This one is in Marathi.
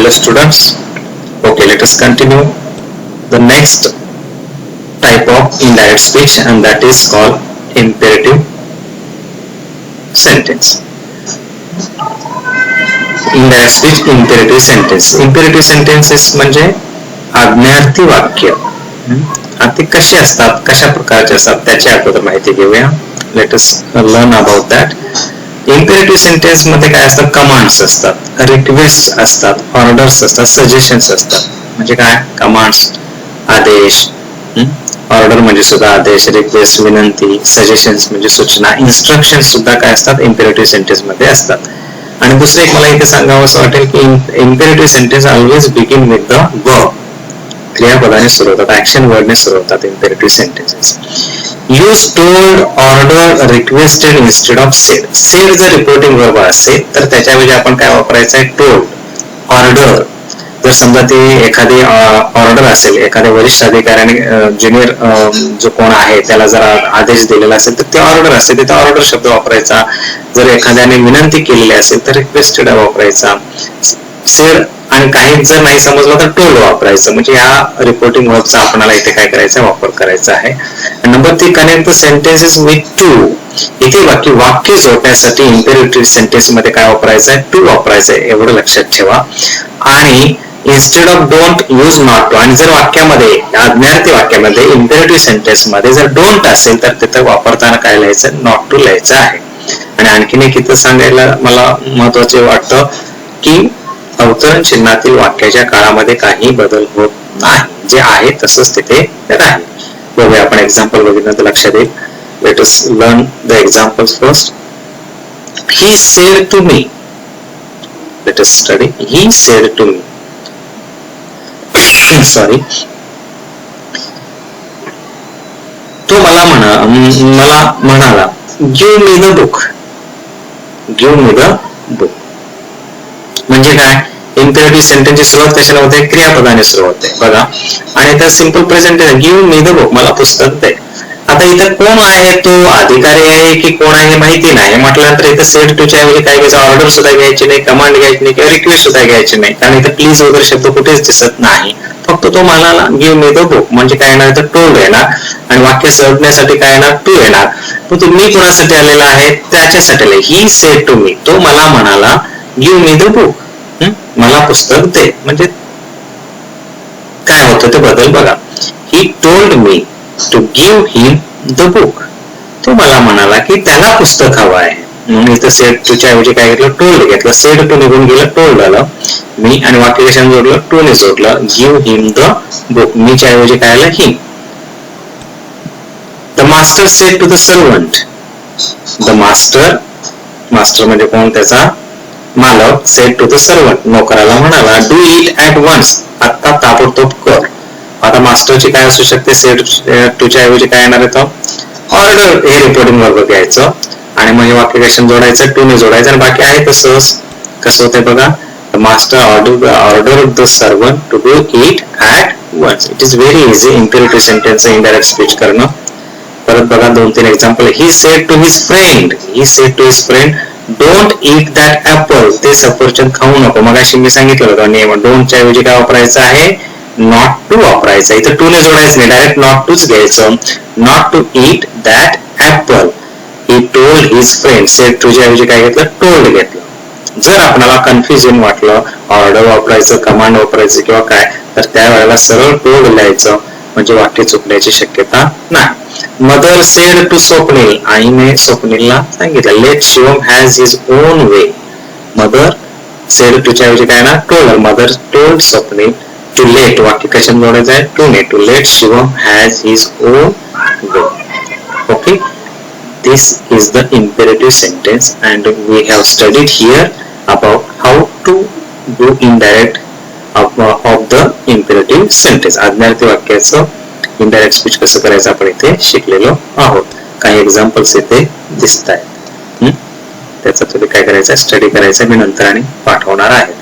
Hello students. Okay, let us continue the next type of indirect speech, and that is called imperative sentence. Indirect speech, imperative sentence. Imperative sentences म्हणजे आज्ञार्थी वाक्य. ते कशी असतात, कशा प्रकारचे असतात त्याची अगोदर माहिती घेऊया. Let us learn about that. Imperative sentence मध्ये काय असतात? कमांड्स असतात, रिक्वेस्ट असतात, ऑर्डर्स असतात, सजेशन्स असतात. म्हणजे काय? कमांड्स आदेश, ऑर्डर म्हणजे सुद्धा आदेश, रिक्वेस्ट विनंती, सजेशन्स म्हणजे सूचना, इन्स्ट्रक्शन्स सुद्धा काय असतात? इम्पेरेटिव्ह सेंटेन्स मध्ये असतात. आणि दुसरं एक मला इथे सांगावं असं वाटेल की imperative sentence always begin with the verb. क्रियापदाने सुरू होतात, ऍक्शन वर्डने सुरू होतात imperative sentences. Use told, order, requested instead of said. Said जर रिपोर्टिंग वर्ब असेल तर त्याच्याऐवजी आपण काय वापरायचं आहे? टोल्ड. ऑर्डर जर समजा ती एखादी ऑर्डर असेल, एखाद्या वरिष्ठ अधिकाऱ्याने ज्युनियर जो कोण आहे त्याला जर आदेश दिलेला असेल तर ते ऑर्डर असते, तिथे ऑर्डर शब्द वापरायचा. जर एखाद्याने विनंती केलेली असेल तर रिक्वेस्टेड वापरायचा. सेड आणि काहीच जर नाही समजलं तर टोल्ड वापरायचं. म्हणजे या रिपोर्टिंग वर्बचा आपल्याला इथे काय करायचा? वापर करायचा आहे. Number 3, connect the sentences with to. इथे वाक्य जोडण्यासाठी इम्पेरेटिव्ह सेंटेन्स मध्ये काय वापरायचं आहे? टू वापरायचं आहे, एवढं लक्षात ठेवा. आणि instead of don't use not to. आणि जर वाक्यामध्ये, आज्ञार्थी वाक्यामध्ये इम्पेरेटिव्ह सेंटेन्स मध्ये जर डोंट असेल तर तिथं वापरताना काय लिहायचं? नॉट टू लिहायचं आहे. आणि आणखीन एक इथं सांगायला मला महत्वाचे वाटतं की अवतरण चिन्हातील वाक्याच्या काळामध्ये काही बदल होत नाही, जे आहे तसंच तिथे राहील. बघूया आपण एक्झाम्पल बघितलं तर लक्षात येईल. Let us learn the examples first. He said to me. Let us study. He said to me. Sorry. तो मला म्हणाला give me the book. Give me the book म्हणजे काय? इम्पेरेटिव्ह सेंटेन्सची सुरुवात कशाला होते? क्रियापदाने सुरू होते बघा. आणि त्या सिंपल प्रेझेंट आहे, गिव्ह मी द बुक, मला पुस्तक दे. आता इथं कोण आहे? तो अधिकारी आहे की कोण आहे माहिती नाही म्हटल्यानंतर इथं सेड टू च्या ऐवजी काय घ्यायचं? ऑर्डर सुद्धा घ्यायची नाही, कमांड घ्यायची नाही किंवा रिक्वेस्ट सुद्धा घ्यायची नाही, कारण इथं प्लीज वगैरे शब्द कुठेच दिसत नाही. फक्त तो म्हणाला गिव्ह मी द बुक म्हणजे काय येणार? तर टोल्ड येणार. आणि वाक्य सोडण्यासाठी काय येणार? टू येणार. पण तो मी कोणासाठी आलेला आहे? त्याच्यासाठी आले. ही सेड टू मी, तो मला म्हणाला गिव्ह मी द बुक, मला पुस्तक दे. म्हणजे काय होतं ते बदल बघा. He told me to give him the book. तो मला म्हणाला की त्याला पुस्तक हवं आहे. म्हणून इथं सेड टू च्या ऐवजी काय घेतलं? टोल्ड घेतलं. सेड टू निघून गेलं, टोल्ड आलं. मी आणि वाक्य कशाने जोडलं? टू ने जोडलं. Give him the book. मी च्या ऐवजी काय आलं? Him. The master said to the servant. The master, master म्हणजे कोण? त्याचा मालक. सेड टू द सर्वंट, नोकराला म्हणाला डू इट ऍट वन्स, आता ताबडतोब कर. आता मास्टरची काय असू शकते? सेड टू च्या ऐवजी काय येणार आहे? ऑर्डर हे रिपोर्टिंग वर्ब घ्यायचं आणि म्हणजे वाक्य कशाने जोडायचं? टू ने जोडायचं. आणि बाकी आहे तसंच. कसं होतंय बघा. The master order the servant to do it at once. It is very easy imperative sentence indirect speech करणं. परत बघा 2-3 example. He said to his friend. He said to his friend don't eat that apple. ते सफरचंद खाऊ नको. मग अशी मी सांगितलं होतं नियम. डोंट च्या ऐवजी काय वापरायचं आहे? नॉट टू वापरायचं. इथं टू ने जोडायचं नाही, डायरेक्ट नॉट टूच घ्यायचं. Not to eat that apple. He told his friend. Said to च्या ऐवजी काय घेतलं? टोल्ड घेतलं. जर आपल्याला कन्फ्युजन वाटलं, ऑर्डर वापरायचं, कमांड वापरायचं किंवा काय, तर त्यावेळेला सरळ टोल्ड लिहायचं म्हणजे वाक्य चुकण्याची शक्यता नाही. Mother said to Swapnil. आईने स्वप्नीलला सांगितलं let Shivam has his own way. Mother said to च्या ऐवजी काय ना? Told. Mother told Swapnil to let. वाक्य कशाने जोडायचं आहे? टू ने. To let Shivam has his own way. Okay. This is the imperative sentence and we have studied here about how to do indirect of the imperative sentence. आज्ञार्थी वाक्याचं इनडायरेक्ट स्पीच कसं करायचं आपण इथे शिकलेलो आहोत. काही एक्झाम्पल्स इथे दिसत आहेत. त्याचा तुम्ही काय करायचं? स्टडी करायचं. मी नंतर आणि पाठवणार आहे.